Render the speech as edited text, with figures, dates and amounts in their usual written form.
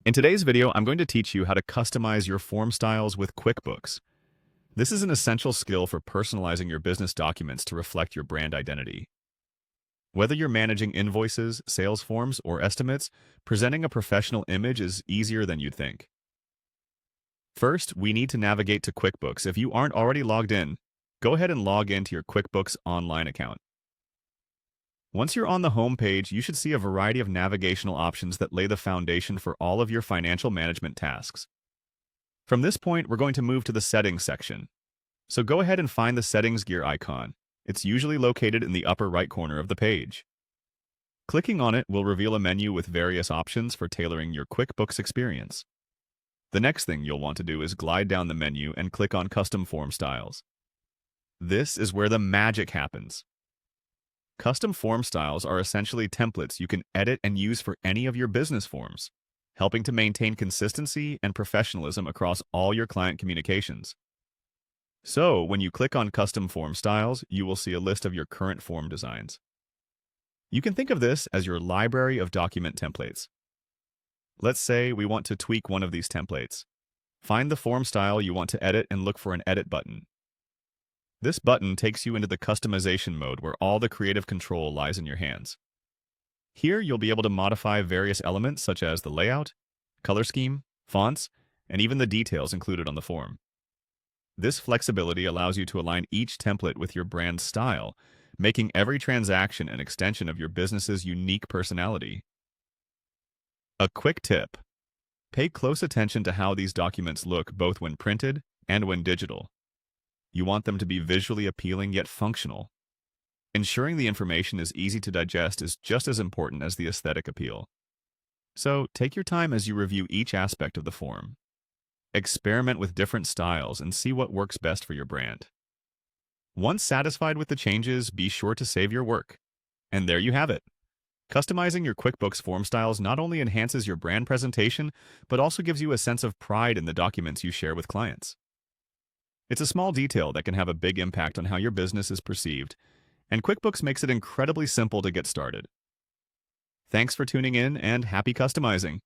In today's video, I'm going to teach you how to customize your form styles with QuickBooks. This is an essential skill for personalizing your business documents to reflect your brand identity. Whether you're managing invoices, sales forms, or estimates, presenting a professional image is easier than you'd think. First, we need to navigate to QuickBooks. If you aren't already logged in, go ahead and log into your QuickBooks online account. Once you're on the home page, you should see a variety of navigational options that lay the foundation for all of your financial management tasks. From this point, we're going to move to the Settings section. So go ahead and find the Settings gear icon. It's usually located in the upper right corner of the page. Clicking on it will reveal a menu with various options for tailoring your QuickBooks experience. The next thing you'll want to do is glide down the menu and click on Custom Form Styles. This is where the magic happens. Custom form styles are essentially templates you can edit and use for any of your business forms, helping to maintain consistency and professionalism across all your client communications. So, when you click on Custom Form Styles, you will see a list of your current form designs. You can think of this as your library of document templates. Let's say we want to tweak one of these templates. Find the form style you want to edit and look for an Edit button. This button takes you into the customization mode where all the creative control lies in your hands. Here, you'll be able to modify various elements such as the layout, color scheme, fonts, and even the details included on the form. This flexibility allows you to align each template with your brand's style, making every transaction an extension of your business's unique personality. A quick tip: pay close attention to how these documents look both when printed and when digital. You want them to be visually appealing yet functional. Ensuring the information is easy to digest is just as important as the aesthetic appeal. So, take your time as you review each aspect of the form. Experiment with different styles and see what works best for your brand. Once satisfied with the changes, be sure to save your work. And there you have it. Customizing your QuickBooks form styles not only enhances your brand presentation, but also gives you a sense of pride in the documents you share with clients. It's a small detail that can have a big impact on how your business is perceived, and QuickBooks makes it incredibly simple to get started. Thanks for tuning in, and happy customizing!